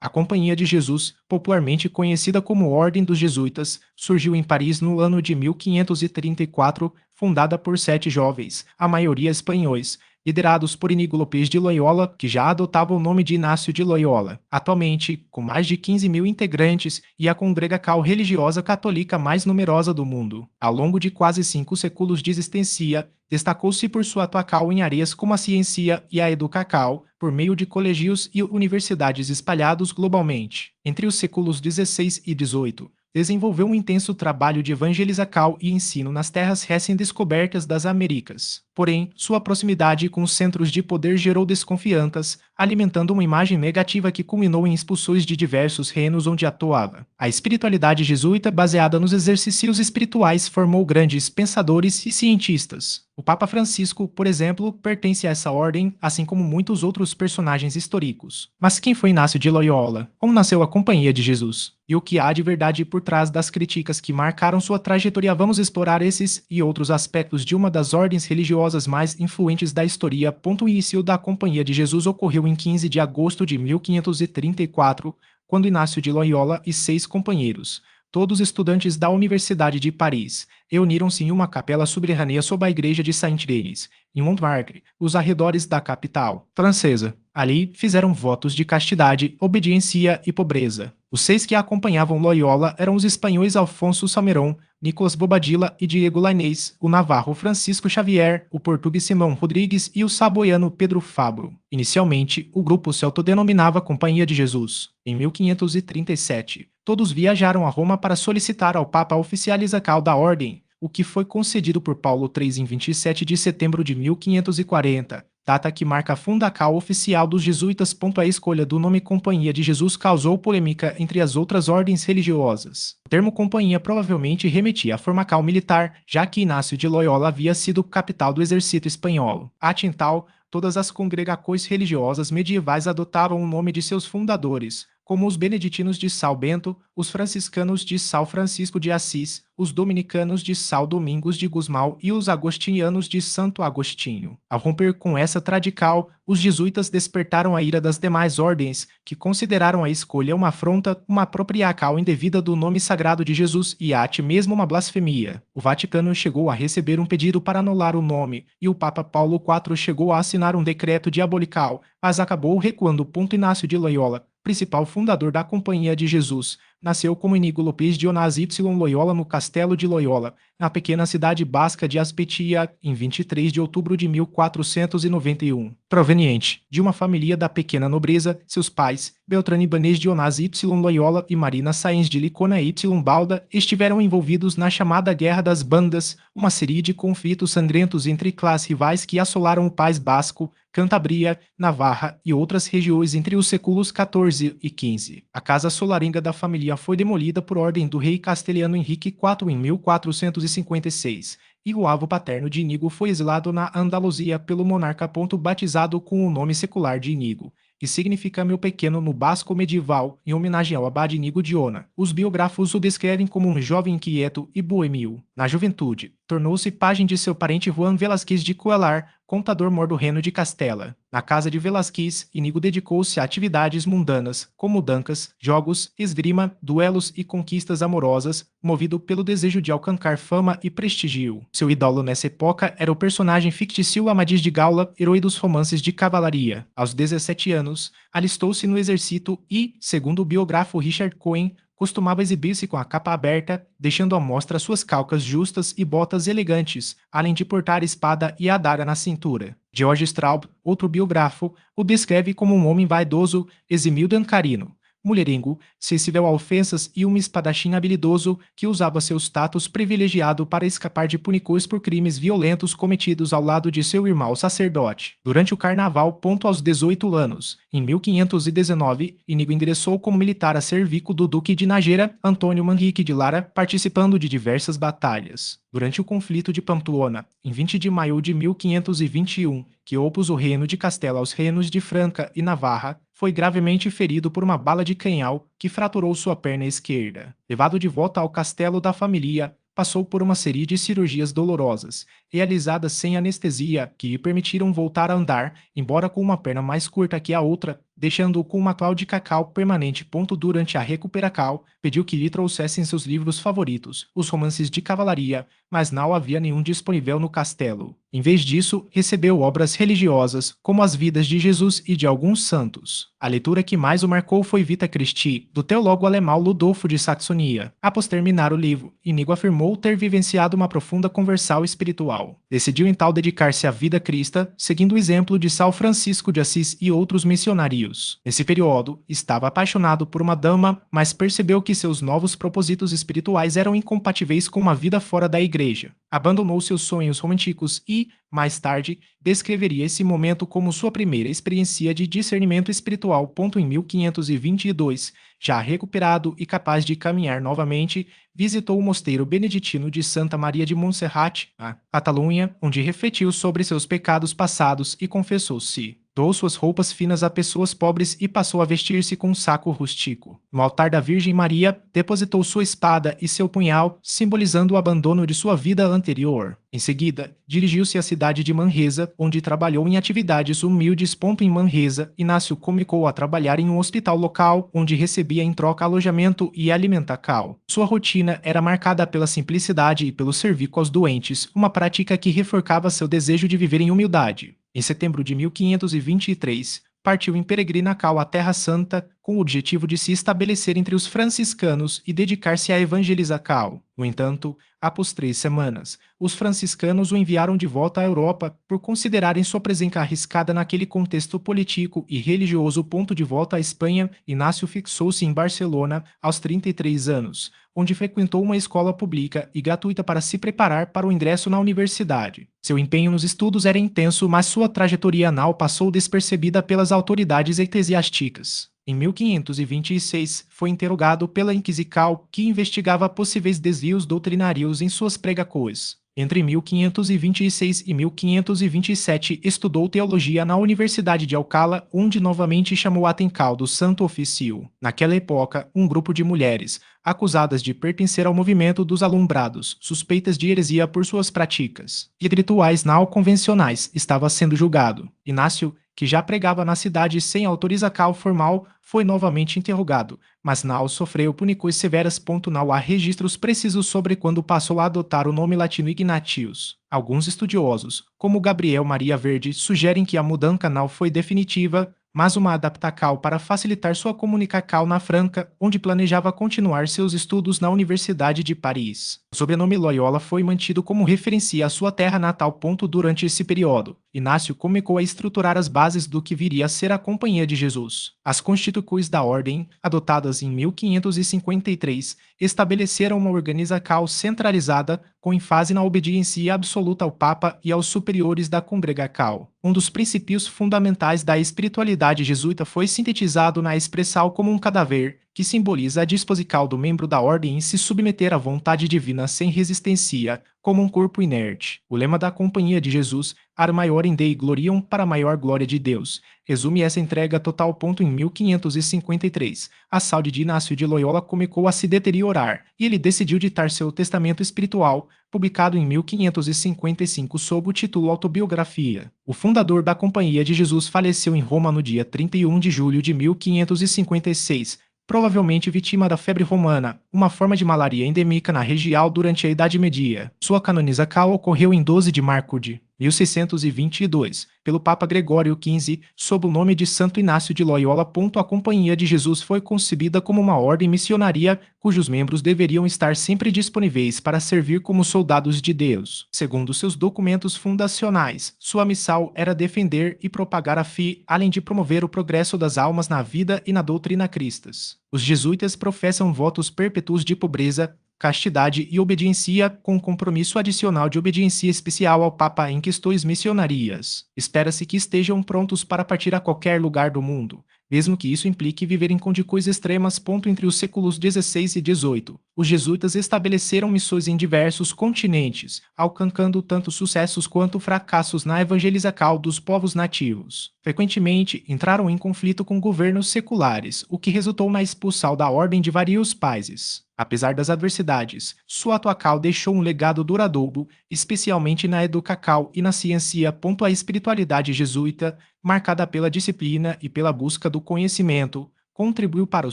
A Companhia de Jesus, popularmente conhecida como Ordem dos Jesuítas, surgiu em Paris no ano de 1534, fundada por 7 jovens, a maioria espanhóis, liderados por Iñigo López de Loyola, que já adotava o nome de Inácio de Loyola. Atualmente, com mais de 15 mil integrantes e a congregação religiosa católica mais numerosa do mundo. Ao longo de quase 5 séculos de existência, destacou-se por sua atuação em áreas como a ciência e a educação, por meio de colégios e universidades espalhados globalmente. Entre os séculos XVI e XVIII, desenvolveu um intenso trabalho de evangelização e ensino nas terras recém-descobertas das Américas. Porém, sua proximidade com os centros de poder gerou desconfianças, alimentando uma imagem negativa que culminou em expulsões de diversos reinos onde atuava. A espiritualidade jesuíta, baseada nos exercícios espirituais, formou grandes pensadores e cientistas. O Papa Francisco, por exemplo, pertence a essa ordem, assim como muitos outros personagens históricos. Mas quem foi Inácio de Loyola? Como nasceu a Companhia de Jesus? E o que há de verdade por trás das críticas que marcaram sua trajetória? Vamos explorar esses e outros aspectos de uma das ordens religiosas mais influentes da história. O início da Companhia de Jesus ocorreu em 15 de agosto de 1534, quando Inácio de Loyola e 6 companheiros, todos estudantes da Universidade de Paris, reuniram-se em uma capela subterrânea sob a igreja de Saint-Denis, em Montmartre, os arredores da capital francesa. Ali fizeram votos de castidade, obediência e pobreza. Os 6 que acompanhavam Loyola eram os espanhóis Alfonso Salmerón, Nicolas Bobadilla e Diego Lainez, o navarro Francisco Xavier, o português Simão Rodrigues e o saboiano Pedro Fabro. Inicialmente, o grupo se autodenominava Companhia de Jesus. Em 1537, todos viajaram a Roma para solicitar ao Papa a oficialização da ordem, o que foi concedido por Paulo III em 27 de setembro de 1540, data que marca a fundação oficial dos jesuítas. A escolha do nome Companhia de Jesus causou polêmica entre as outras ordens religiosas. O termo companhia provavelmente remetia à formação militar, já que Inácio de Loyola havia sido capital do exército espanhol. Atintal, todas as congregações religiosas medievais adotavam o nome de seus fundadores, como os beneditinos de São Bento, os franciscanos de São Francisco de Assis, os dominicanos de São Domingos de Gusmão e os agostinianos de Santo Agostinho. Ao romper com essa tradição, os jesuítas despertaram a ira das demais ordens, que consideraram a escolha uma afronta, uma apropriação indevida do nome sagrado de Jesus e até mesmo uma blasfemia. O Vaticano chegou a receber um pedido para anular o nome, e o Papa Paulo IV chegou a assinar um decreto diabolical, mas acabou recuando. Inácio de Loyola, principal fundador da Companhia de Jesus, nasceu como Iñigo López Dionás Y Loyola no Castelo de Loyola, na pequena cidade basca de Azpeitia, em 23 de outubro de 1491. Proveniente de uma família da pequena nobreza, seus pais, Beltrán Ibanez Dionás Y Loyola e Marina Sáenz de Licona Y Balda, estiveram envolvidos na chamada Guerra das Bandas, uma série de conflitos sangrentos entre classes rivais que assolaram o País Basco, Cantabria, Navarra e outras regiões entre os séculos XIV e XV. A casa solarenga da família foi demolida por ordem do rei castelhano Henrique IV em 1456, e o avô paterno de Iñigo foi exilado na Andaluzia pelo monarca. Batizado com o nome secular de Iñigo, que significa meu pequeno no basco medieval, em homenagem ao abade Iñigo de Ona. Os biógrafos o descrevem como um jovem inquieto e boêmio. Na juventude, tornou-se pajem de seu parente Juan Velázquez de Coelar, contador mor do reino de Castela. Na casa de Velázquez, Iñigo dedicou-se a atividades mundanas, como dancas, jogos, esgrima, duelos e conquistas amorosas, movido pelo desejo de alcançar fama e prestígio. Seu ídolo nessa época era o personagem fictício Amadis de Gaula, herói dos romances de cavalaria. Aos 17 anos, alistou-se no exército e, segundo o biógrafo Richard Cohen, costumava exibir-se com a capa aberta, deixando à mostra suas calças justas e botas elegantes, além de portar espada e adaga na cintura. George Straub, outro biógrafo, o descreve como um homem vaidoso, eximido e ancarino, mulherengo, sensível a ofensas e um espadachim habilidoso que usava seu status privilegiado para escapar de punições por crimes violentos cometidos ao lado de seu irmão sacerdote. Durante o carnaval, aos 18 anos, em 1519, Iñigo ingressou como militar a serviço do duque de Nájera, Antônio Manrique de Lara, participando de diversas batalhas. Durante o conflito de Pamplona, em 20 de maio de 1521, que opôs o reino de Castela aos reinos de Franca e Navarra, foi gravemente ferido por uma bala de canhão que fraturou sua perna esquerda. Levado de volta ao castelo da família, passou por uma série de cirurgias dolorosas, realizadas sem anestesia, que lhe permitiram voltar a andar, embora com uma perna mais curta que a outra. deixando-o com uma cláudica cal permanente. Durante a recuperação, pediu que lhe trouxessem seus livros favoritos, os romances de cavalaria, mas não havia nenhum disponível no castelo. Em vez disso, recebeu obras religiosas, como as vidas de Jesus e de alguns santos. A leitura que mais o marcou foi Vita Christi, do teólogo alemão Ludolfo de Saxonia. Após terminar o livro, Inigo afirmou ter vivenciado uma profunda conversão espiritual. Decidiu então dedicar-se à vida cristã, seguindo o exemplo de São Francisco de Assis e outros missionários. Nesse período, estava apaixonado por uma dama, mas percebeu que seus novos propósitos espirituais eram incompatíveis com uma vida fora da igreja. Abandonou seus sonhos românticos e, mais tarde, descreveria esse momento como sua primeira experiência de discernimento espiritual. Em 1522, já recuperado e capaz de caminhar novamente, visitou o mosteiro beneditino de Santa Maria de Montserrat, na Catalunha, onde refletiu sobre seus pecados passados e confessou-se. Doou suas roupas finas a pessoas pobres e passou a vestir-se com um saco rústico. No altar da Virgem Maria, depositou sua espada e seu punhal, simbolizando o abandono de sua vida anterior. Em seguida, dirigiu-se à cidade de Manresa, onde trabalhou em atividades humildes. Em Manresa, Inácio começou a trabalhar em um hospital local, onde recebia em troca alojamento e alimentação. Sua rotina era marcada pela simplicidade e pelo serviço aos doentes, uma prática que reforçava seu desejo de viver em humildade. Em setembro de 1523, partiu em peregrinação à Terra Santa com o objetivo de se estabelecer entre os franciscanos e dedicar-se à evangelização. No entanto, após 3 semanas, os franciscanos o enviaram de volta à Europa por considerarem sua presença arriscada naquele contexto político e religioso. De volta à Espanha, Inácio fixou-se em Barcelona aos 33 anos, onde frequentou uma escola pública e gratuita para se preparar para o ingresso na universidade. Seu empenho nos estudos era intenso, mas sua trajetória anal passou despercebida pelas autoridades eclesiásticas. Em 1526, foi interrogado pela Inquisição, que investigava possíveis desvios doutrinários em suas pregações. Entre 1526 e 1527, estudou teologia na Universidade de Alcalá, onde novamente chamou a atenção do Santo Ofício. Naquela época, um grupo de mulheres, acusadas de pertencer ao movimento dos alumbrados, suspeitas de heresia por suas práticas e rituais não convencionais, estava sendo julgado. Inácio, que já pregava na cidade sem autorização formal, foi novamente interrogado, mas não sofreu punições severas. Não há registros precisos sobre quando passou a adotar o nome latino Ignatius. Alguns estudiosos, como Gabriel Maria Verde, sugerem que a mudança não foi definitiva, mas uma adaptação para facilitar sua comunicação na França, onde planejava continuar seus estudos na Universidade de Paris. O sobrenome Loyola foi mantido como referência à sua terra natal. Durante esse período, Inácio começou a estruturar as bases do que viria a ser a Companhia de Jesus. As Constituições da Ordem, adotadas em 1553, estabeleceram uma organização centralizada com ênfase na obediência absoluta ao Papa e aos superiores da congregação. Um dos princípios fundamentais da espiritualidade jesuíta foi sintetizado na expressão como um cadáver, que simboliza a disposição do membro da ordem em se submeter à vontade divina sem resistência, como um corpo inerte. O lema da Companhia de Jesus, Ad Maiorem Dei Gloriam, para a maior glória de Deus, resume essa entrega total. Em 1553, a saúde de Inácio de Loyola começou a se deteriorar, e ele decidiu ditar seu testamento espiritual, publicado em 1555 sob o título Autobiografia. O fundador da Companhia de Jesus faleceu em Roma no dia 31 de julho de 1556, provavelmente vítima da febre romana, uma forma de malaria endêmica na região durante a Idade Média. Sua canonização ocorreu em 12 de março de 1622, pelo Papa Gregório XV, sob o nome de Santo Inácio de Loyola. A Companhia de Jesus foi concebida como uma ordem missionária, cujos membros deveriam estar sempre disponíveis para servir como soldados de Deus. Segundo seus documentos fundacionais, sua missão era defender e propagar a fé, além de promover o progresso das almas na vida e na doutrina cristas. Os jesuítas professam votos perpétuos de pobreza, castidade e obediência, com compromisso adicional de obediência especial ao Papa em questões missionarias. Espera-se que estejam prontos para partir a qualquer lugar do mundo, mesmo que isso implique viver em condições extremas. Entre os séculos XVI e XVIII, os jesuítas estabeleceram missões em diversos continentes, alcançando tanto sucessos quanto fracassos na evangelização dos povos nativos. Frequentemente, entraram em conflito com governos seculares, o que resultou na expulsão da ordem de vários países. Apesar das adversidades, sua Atuacal deixou um legado duradouro, especialmente na Educacal e na ciência. A espiritualidade jesuíta, marcada pela disciplina e pela busca do conhecimento, contribuiu para o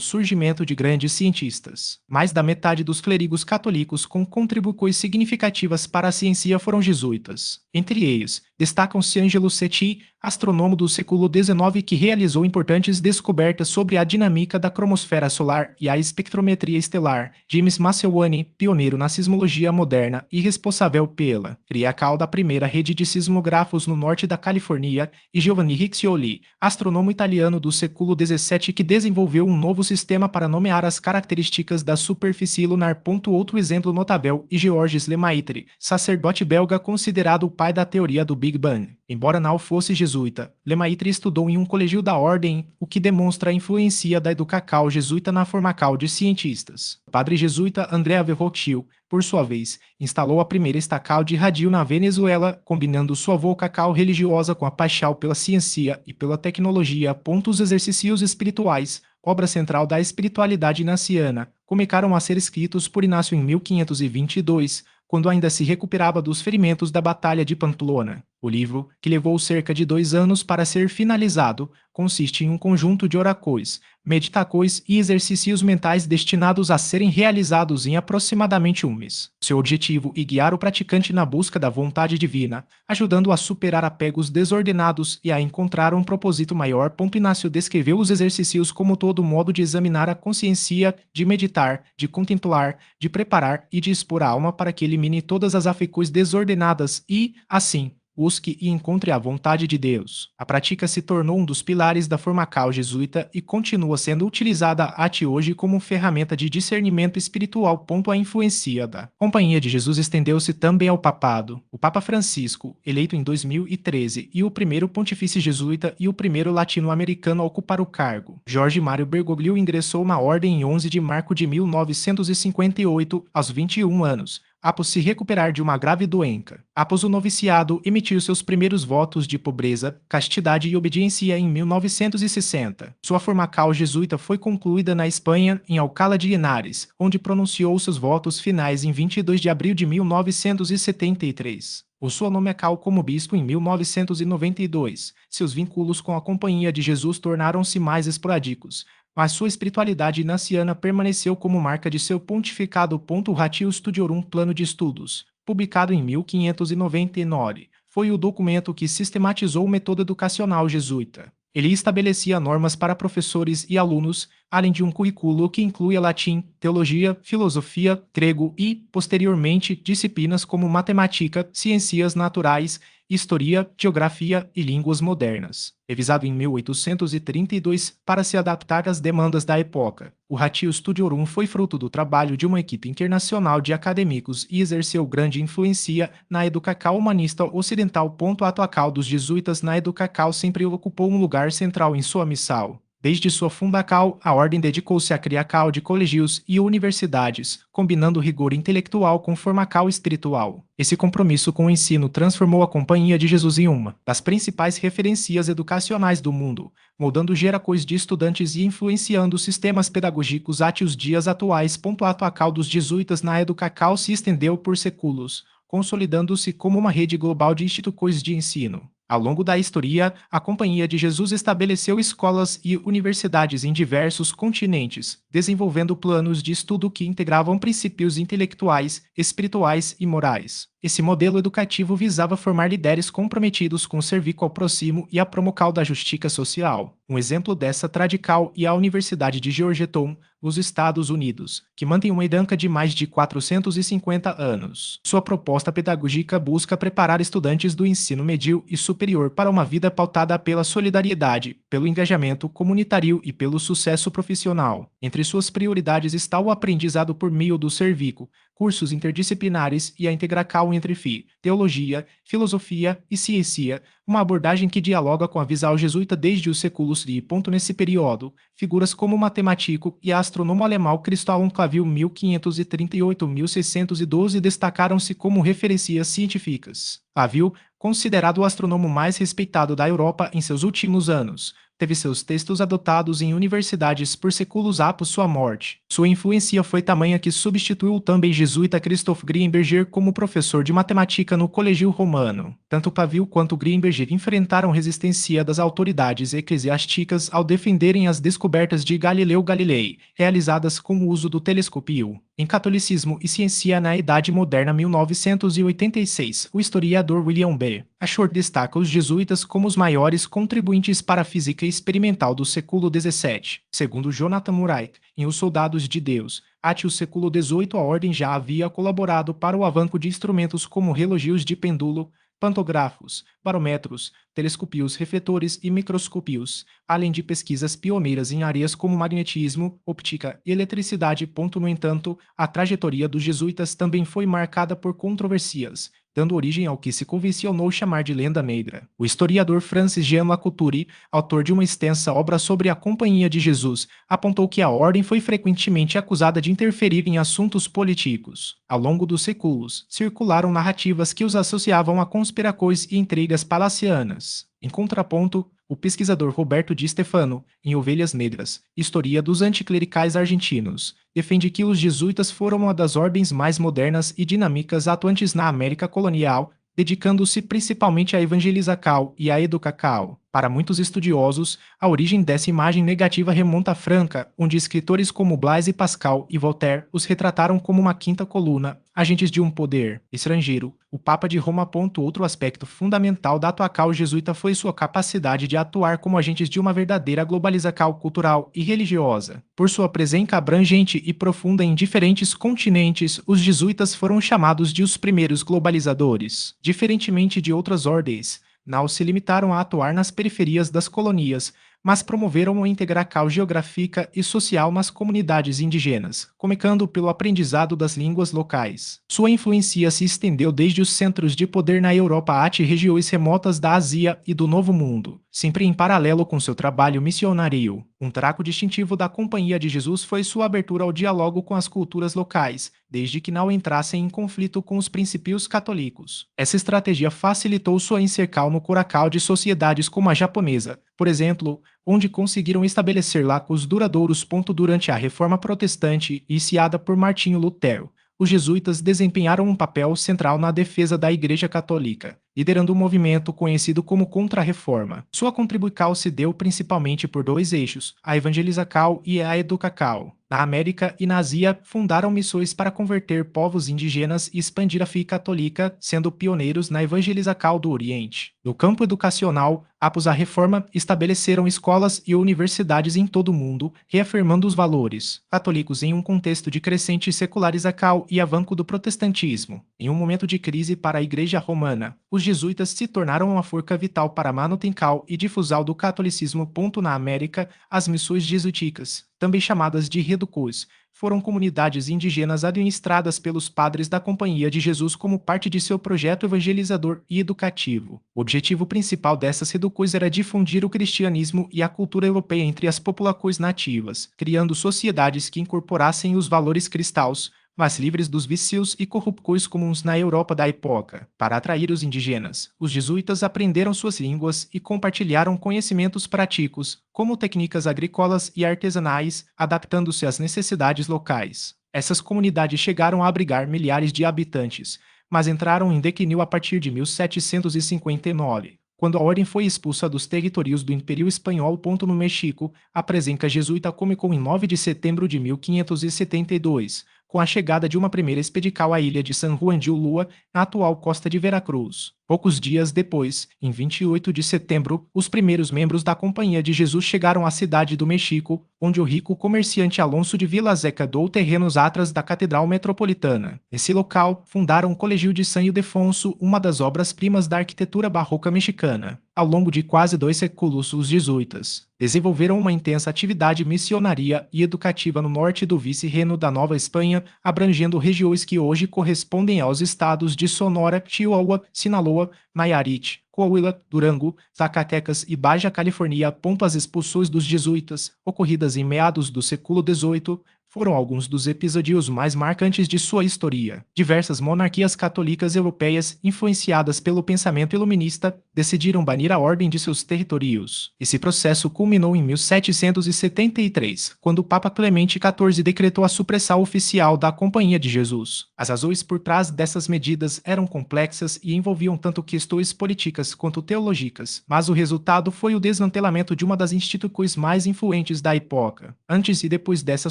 surgimento de grandes cientistas. Mais da metade dos clérigos católicos com contribuições significativas para a ciência foram jesuítas. Entre eles, destacam-se Angelo Seti, astrônomo do século XIX que realizou importantes descobertas sobre a dinâmica da cromosfera solar e a espectrometria estelar, James Massewani, pioneiro na sismologia moderna e responsável pela criação da primeira rede de sismógrafos no norte da Califórnia, e Giovanni Riccioli, astrônomo italiano do século XVII que desenvolveu um novo sistema para nomear as características da superfície lunar. Outro exemplo notável é Georges Lemaitre, sacerdote belga considerado o pai da teoria do Big Bang. Embora não fosse jesuíta, Lemaitre estudou em um colégio da ordem, o que demonstra a influência da educação jesuíta na formação de cientistas. O padre jesuíta André Verrochil, por sua vez, instalou a primeira estacal de rádio na Venezuela, combinando sua vocação religiosa com a paixão pela ciência e pela tecnologia. Os exercícios espirituais, obra central da espiritualidade inaciana, começaram a ser escritos por Inácio em 1522, quando ainda se recuperava dos ferimentos da Batalha de Pamplona. O livro, que levou cerca de 2 anos para ser finalizado, consiste em um conjunto de orações, meditações e exercícios mentais destinados a serem realizados em aproximadamente um mês. Seu objetivo é guiar o praticante na busca da vontade divina, ajudando a superar apegos desordenados e a encontrar um propósito maior. Inácio descreveu os exercícios como todo modo de examinar a consciência, de meditar, de contemplar, de preparar e de expor a alma para que elimine todas as afecções desordenadas e, assim, busque e encontre a vontade de Deus. A prática se tornou um dos pilares da formação jesuíta e continua sendo utilizada até hoje como ferramenta de discernimento espiritual. A influência da Companhia de Jesus estendeu-se também ao papado. O Papa Francisco, eleito em 2013, e o primeiro pontifício jesuíta e o primeiro latino-americano a ocupar o cargo. Jorge Mário Bergoglio ingressou na ordem em 11 de março de 1958, aos 21 anos. Após se recuperar de uma grave doença. Após o noviciado, emitiu seus primeiros votos de pobreza, castidade e obediência em 1960. Sua formação jesuíta foi concluída na Espanha, em Alcalá de Henares, onde pronunciou seus votos finais em 22 de abril de 1973. O sua nomeação como bispo em 1992. Seus vínculos com a Companhia de Jesus tornaram-se mais esporádicos, mas sua espiritualidade inaciana permaneceu como marca de seu pontificado. Ratio Studiorum Plano de Estudos, publicado em 1599, foi o documento que sistematizou o método educacional jesuíta. Ele estabelecia normas para professores e alunos, além de um currículo que incluía latim, teologia, filosofia, grego e, posteriormente, disciplinas como matemática, ciências naturais, história, geografia e línguas modernas. Revisado em 1832 para se adaptar às demandas da época, o Ratio Studiorum foi fruto do trabalho de uma equipe internacional de acadêmicos e exerceu grande influência na educação humanista ocidental. A atuação dos jesuítas na educação sempre ocupou um lugar central em sua missão. Desde sua fundação, a ordem dedicou-se à criação de colégios e universidades, combinando rigor intelectual com formação espiritual. Esse compromisso com o ensino transformou a Companhia de Jesus em uma das principais referências educacionais do mundo, moldando gerações de estudantes e influenciando sistemas pedagógicos até os dias atuais. A atuação dos jesuítas na educação se estendeu por séculos, consolidando-se como uma rede global de instituições de ensino. Ao longo da história, a Companhia de Jesus estabeleceu escolas e universidades em diversos continentes, desenvolvendo planos de estudo que integravam princípios intelectuais, espirituais e morais. Esse modelo educativo visava formar líderes comprometidos com o serviço ao próximo e a promoção da justiça social. Um exemplo dessa tradição é a Universidade de Georgetown, nos Estados Unidos, que mantém uma idade de mais de 450 anos. Sua proposta pedagógica busca preparar estudantes do ensino médio e superior para uma vida pautada pela solidariedade, pelo engajamento comunitário e pelo sucesso profissional. Entre suas prioridades está o aprendizado por meio do serviço, cursos interdisciplinares e a integração entre teologia, filosofia e ciência, uma abordagem que dialoga com a visão jesuíta desde os séculos de ponto nesse período. Figuras como o matemático e astrônomo alemão Christian Clavier 1538-1612 destacaram-se como referências científicas. Clavier, considerado o astrônomo mais respeitado da Europa em seus últimos anos, teve seus textos adotados em universidades por séculos após sua morte. Sua influência foi tamanha que substituiu o também jesuíta Christoph Grimberger como professor de matemática no Colégio Romano. Tanto Clavier quanto Grimberger enfrentaram resistência das autoridades eclesiásticas ao defenderem as descobertas de Galileu Galilei, realizadas com o uso do telescopio. Em Catolicismo e Ciência na Idade Moderna 1986, o historiador William B. Ashworth destaca os jesuítas como os maiores contribuintes para a física experimental do século XVII. Segundo Jonathan Murray, em Os Soldados de Deus, até o século XVIII a ordem já havia colaborado para o avanço de instrumentos como relogios de pêndulo, pantografos, barômetros, telescopios refletores e microscopios, além de pesquisas pioneiras em áreas como magnetismo, óptica e eletricidade. No entanto, a trajetória dos jesuítas também foi marcada por controvérsias, dando origem ao que se convencionou chamar de lenda negra. O historiador Francis Jean Lacouture, autor de uma extensa obra sobre a Companhia de Jesus, apontou que a ordem foi frequentemente acusada de interferir em assuntos políticos. Ao longo dos séculos, circularam narrativas que os associavam a conspirações e intrigas palacianas. Em contraponto, o pesquisador Roberto Di Stefano, em Ovelhas Negras, História dos Anticlericais Argentinos, defende que os jesuítas foram uma das ordens mais modernas e dinâmicas atuantes na América colonial, dedicando-se principalmente à evangelização e à educação. Para muitos estudiosos, a origem dessa imagem negativa remonta a Franca, onde escritores como Blaise Pascal e Voltaire os retrataram como uma quinta coluna, agentes de um poder estrangeiro. O Papa de Roma aponta outro aspecto fundamental da atuação jesuíta foi sua capacidade de atuar como agentes de uma verdadeira globalização cultural e religiosa. Por sua presença abrangente e profunda em diferentes continentes, os jesuítas foram chamados de os primeiros globalizadores. Diferentemente de outras ordens, não se limitaram a atuar nas periferias das colônias, mas promoveram uma integração geográfica e social nas comunidades indígenas, começando pelo aprendizado das línguas locais. Sua influência se estendeu desde os centros de poder na Europa até regiões remotas da Ásia e do Novo Mundo, sempre em paralelo com seu trabalho missionário. Um traço distintivo da Companhia de Jesus foi sua abertura ao diálogo com as culturas locais, desde que não entrassem em conflito com os princípios católicos. Essa estratégia facilitou sua inserção no coração de sociedades como a japonesa, por exemplo, onde conseguiram estabelecer laços duradouros. Durante a Reforma Protestante, iniciada por Martinho Lutero, os jesuítas desempenharam um papel central na defesa da Igreja Católica, liderando um movimento conhecido como Contra-Reforma. Sua contribuição se deu principalmente por dois eixos, a evangelização e a educação. Na América e na Ásia, fundaram missões para converter povos indígenas e expandir a fé católica, sendo pioneiros na evangelização do Oriente. No campo educacional, após a Reforma, estabeleceram escolas e universidades em todo o mundo, reafirmando os valores católicos em um contexto de crescente secularização e avanço do protestantismo. Em um momento de crise para a Igreja Romana, os jesuítas se tornaram uma força vital para a manutenção e difusão do catolicismo. Na América, as missões jesuíticas, também chamadas de reducos, foram comunidades indígenas administradas pelos padres da Companhia de Jesus como parte de seu projeto evangelizador e educativo. O objetivo principal dessas reducos era difundir o cristianismo e a cultura europeia entre as populações nativas, criando sociedades que incorporassem os valores cristãos, mas livres dos vícios e corrupções comuns na Europa da época. Para atrair os indígenas, os jesuítas aprenderam suas línguas e compartilharam conhecimentos práticos, como técnicas agrícolas e artesanais, adaptando-se às necessidades locais. Essas comunidades chegaram a abrigar milhares de habitantes, mas entraram em declínio a partir de 1759. Quando a ordem foi expulsa dos territórios do Império Espanhol. No México, a presença jesuíta começou em 9 de setembro de 1572, com a chegada de uma primeira expedição à ilha de San Juan de Ulúa, na atual costa de Veracruz. Poucos dias depois, em 28 de setembro, os primeiros membros da Companhia de Jesus chegaram à cidade do México, onde o rico comerciante Alonso de Vilaseca doou terrenos atrás da Catedral Metropolitana. Nesse local, fundaram o Colégio de San Ildefonso, uma das obras-primas da arquitetura barroca mexicana. Ao longo de quase 2 séculos, os jesuítas desenvolveram uma intensa atividade missionária e educativa no norte do vice-reino da Nova Espanha, abrangendo regiões que hoje correspondem aos estados de Sonora, Chihuahua, Sinaloa Sinaloa, Nayarit, Coahuila, Durango, Zacatecas e Baja California. As expulsões dos jesuítas, ocorridas em meados do século XVIII, foram alguns dos episódios mais marcantes de sua história. Diversas monarquias católicas europeias, influenciadas pelo pensamento iluminista, decidiram banir a ordem de seus territórios. Esse processo culminou em 1773, quando o Papa Clemente XIV decretou a supressão oficial da Companhia de Jesus. As razões por trás dessas medidas eram complexas e envolviam tanto questões políticas quanto teológicas, mas o resultado foi o desmantelamento de uma das instituições mais influentes da época. Antes e depois dessa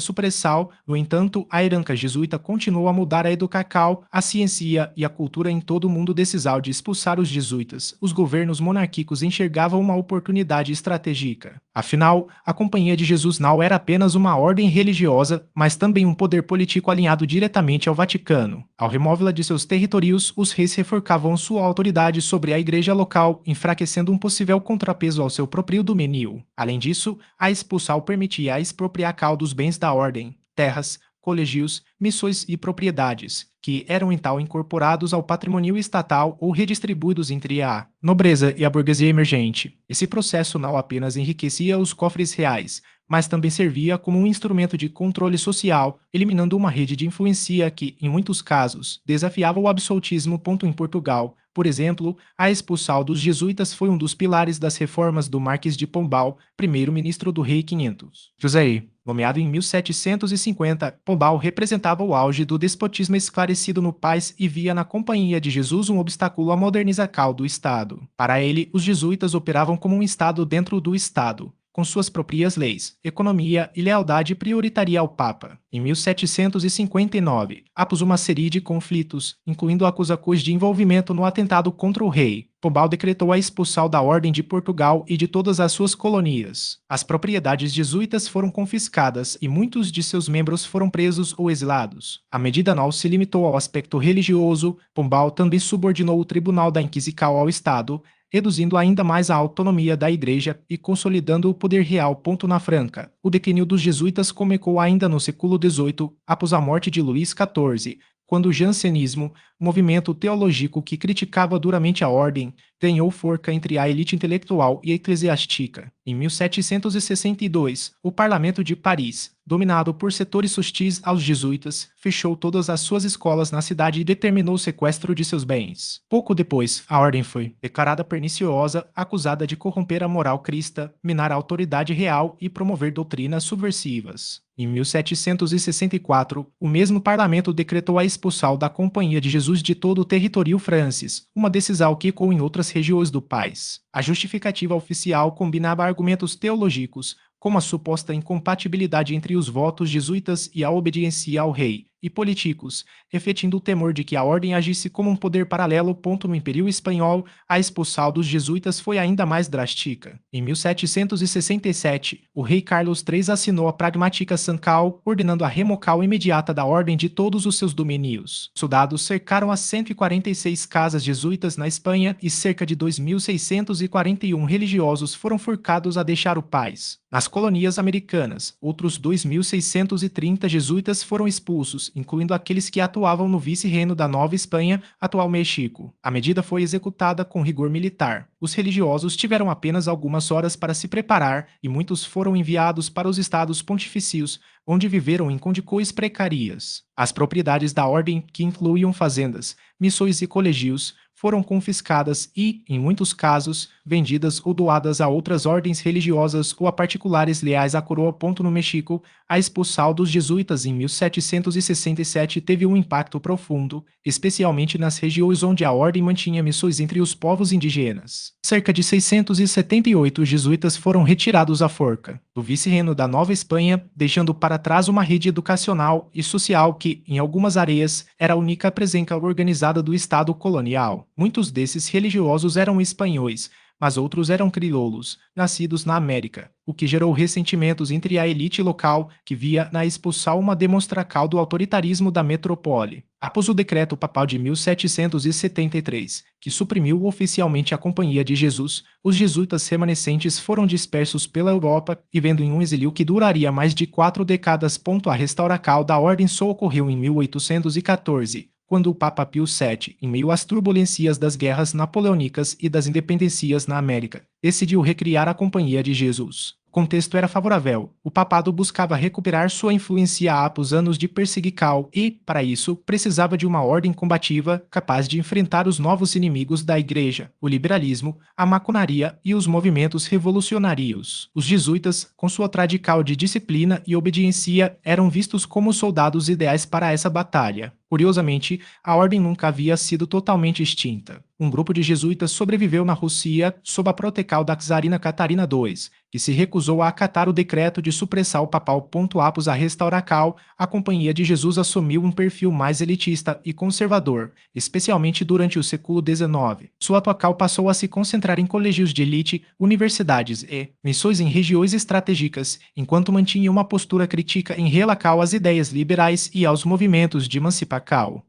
supressão, no entanto, a herança jesuíta continuou a mudar a educação, a ciência e a cultura em todo o mundo. Decisão de expulsar os jesuítas, os governos monárquicos enxergavam uma oportunidade estratégica. Afinal, a Companhia de Jesus não era apenas uma ordem religiosa, mas também um poder político alinhado diretamente ao Vaticano. Ao removê-la de seus territórios, os reis reforçavam sua autoridade sobre a igreja local, enfraquecendo um possível contrapeso ao seu próprio domínio. Além disso, a expulsão permitia a expropriação dos bens da ordem, terras, colégios, missões e propriedades, que eram então incorporados ao patrimônio estatal ou redistribuídos entre a nobreza e a burguesia emergente. Esse processo não apenas enriquecia os cofres reais, mas também servia como um instrumento de controle social, eliminando uma rede de influência que, em muitos casos, desafiava o absolutismo. Em Portugal, por exemplo, a expulsão dos jesuítas foi um dos pilares das reformas do Marquês de Pombal, primeiro-ministro do rei 500. José, nomeado em 1750, Pombal representava o auge do despotismo esclarecido no país e via na Companhia de Jesus um obstáculo à modernização do Estado. Para ele, os jesuítas operavam como um Estado dentro do Estado, com suas próprias leis, economia e lealdade prioritária ao Papa. Em 1759, após uma série de conflitos, incluindo acusações de envolvimento no atentado contra o rei, Pombal decretou a expulsão da Ordem de Portugal e de todas as suas colônias. As propriedades jesuítas foram confiscadas e muitos de seus membros foram presos ou exilados. A medida não se limitou ao aspecto religioso. Pombal também subordinou o Tribunal da Inquisição ao Estado, reduzindo ainda mais a autonomia da Igreja e consolidando o poder real. Na Franca, o declínio dos jesuítas começou ainda no século XVIII, após a morte de Luís XIV, quando o jansenismo, movimento teológico que criticava duramente a ordem, ganhou força entre a elite intelectual e eclesiástica. Em 1762, o Parlamento de Paris, dominado por setores hostis aos jesuítas, fechou todas as suas escolas na cidade e determinou o sequestro de seus bens. Pouco depois, a ordem foi declarada perniciosa, acusada de corromper a moral cristã, minar a autoridade real e promover doutrinas subversivas. Em 1764, o mesmo parlamento decretou a expulsão da Companhia de Jesus de todo o território francês, uma decisão que ecoou em outras regiões do país. A justificativa oficial combinava argumentos teológicos, como a suposta incompatibilidade entre os votos jesuítas e a obediência ao rei, e políticos, refletindo o temor de que a ordem agisse como um poder paralelo. No Império Espanhol, a expulsão dos jesuítas foi ainda mais drástica. Em 1767, o rei Carlos III assinou a Pragmática Sancal, ordenando a remoção imediata da ordem de todos os seus domínios. Soldados cercaram as 146 casas jesuítas na Espanha e cerca de 2.641 religiosos foram forçados a deixar o país. Nas colônias americanas, outros 2.630 jesuítas foram expulsos, incluindo aqueles que atuavam no vice-reino da Nova Espanha, atual México. A medida foi executada com rigor militar. Os religiosos tiveram apenas algumas horas para se preparar e muitos foram enviados para os estados pontifícios, onde viveram em condições precárias. As propriedades da ordem, que incluíam fazendas, missões e colégios, foram confiscadas e, em muitos casos, vendidas ou doadas a outras ordens religiosas ou a particulares leais à coroa. No México, a expulsão dos jesuítas em 1767 teve um impacto profundo, especialmente nas regiões onde a ordem mantinha missões entre os povos indígenas. Cerca de 678 jesuítas foram retirados à forca do vice-reino da Nova Espanha, deixando para trás uma rede educacional e social que, em algumas áreas, era a única presença organizada do Estado colonial. Muitos desses religiosos eram espanhóis, mas outros eram crioulos, nascidos na América, o que gerou ressentimentos entre a elite local, que via na expulsão uma demonstração do autoritarismo da metrópole. Após o decreto papal de 1773, que suprimiu oficialmente a Companhia de Jesus, os jesuítas remanescentes foram dispersos pela Europa e vendo em um exílio que duraria mais de 4 décadas. A restauração da ordem só ocorreu em 1814, quando o Papa Pio VII, em meio às turbulências das guerras napoleônicas e das independências na América, decidiu recriar a Companhia de Jesus. O contexto era favorável. O papado buscava recuperar sua influência após anos de perseguição e, para isso, precisava de uma ordem combativa capaz de enfrentar os novos inimigos da Igreja, o liberalismo, a maçonaria e os movimentos revolucionários. Os jesuítas, com sua radical de disciplina e obediência, eram vistos como soldados ideais para essa batalha. Curiosamente, a ordem nunca havia sido totalmente extinta. Um grupo de jesuítas sobreviveu na Rússia sob a proteção da czarina Catarina II, que se recusou a acatar o decreto de supressão papal. Após a restauração, a Companhia de Jesus assumiu um perfil mais elitista e conservador, especialmente durante o século XIX. Sua atuação passou a se concentrar em colégios de elite, universidades e missões em regiões estratégicas, enquanto mantinha uma postura crítica em relação às ideias liberais e aos movimentos de emancipação.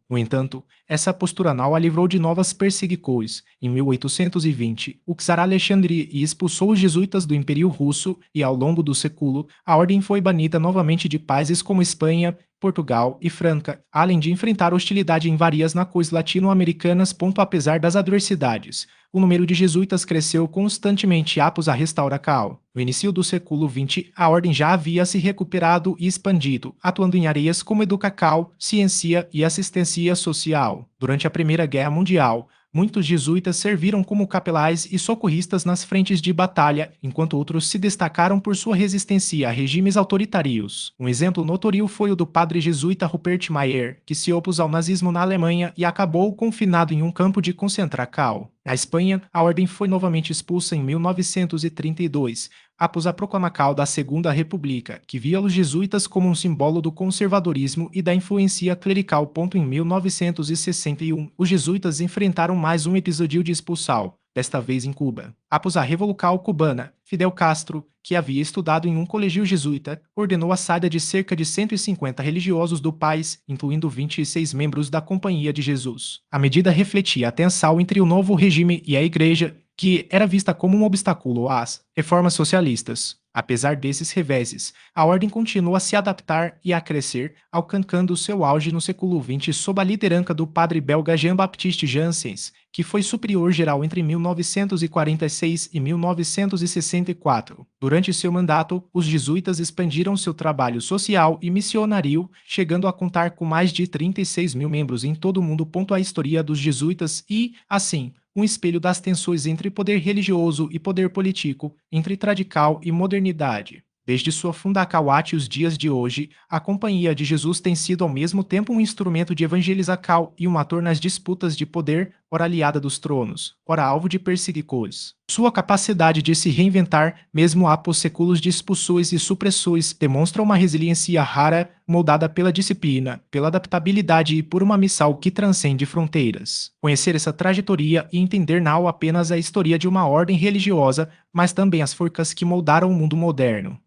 No entanto, essa postura não a livrou de novas perseguições. Em 1820, o czar Alexandre expulsou os jesuítas do Império Russo e, ao longo do século, a ordem foi banida novamente de países como Espanha, Portugal e França, além de enfrentar hostilidade em várias nações latino-americanas. Apesar das adversidades, o número de jesuítas cresceu constantemente após a restauração. No início do século XX, a ordem já havia se recuperado e expandido, atuando em áreas como educação, ciência e assistência social. Durante a Primeira Guerra Mundial, muitos jesuítas serviram como capelães e socorristas nas frentes de batalha, enquanto outros se destacaram por sua resistência a regimes autoritários. Um exemplo notório foi o do padre jesuíta Rupert Mayer, que se opôs ao nazismo na Alemanha e acabou confinado em um campo de concentração. Na Espanha, a ordem foi novamente expulsa em 1932, após a proclamação da Segunda República, que via os jesuítas como um símbolo do conservadorismo e da influência clerical. Em 1961, os jesuítas enfrentaram mais um episódio de expulsão, desta vez em Cuba. Após a Revolução Cubana, Fidel Castro, que havia estudado em um colégio jesuíta, ordenou a saída de cerca de 150 religiosos do país, incluindo 26 membros da Companhia de Jesus. A medida refletia a tensão entre o novo regime e a Igreja, que era vista como um obstáculo às reformas socialistas. Apesar desses reveses, a ordem continuou a se adaptar e a crescer, alcançando seu auge no século XX sob a liderança do padre belga Jean-Baptiste Janssens, que foi superior-geral entre 1946 e 1964. Durante seu mandato, os jesuítas expandiram seu trabalho social e missionário, chegando a contar com mais de 36 mil membros em todo o mundo. A história dos jesuítas e, assim, um espelho das tensões entre poder religioso e poder político, entre tradição e modernidade. Desde sua fundação até os dias de hoje, a Companhia de Jesus tem sido ao mesmo tempo um instrumento de evangelização e um ator nas disputas de poder, ora aliada dos tronos, ora alvo de perseguições. Sua capacidade de se reinventar, mesmo após séculos de expulsões e supressões, demonstra uma resiliência rara, moldada pela disciplina, pela adaptabilidade e por uma missão que transcende fronteiras. Conhecer essa trajetória e entender não apenas a história de uma ordem religiosa, mas também as forças que moldaram o mundo moderno.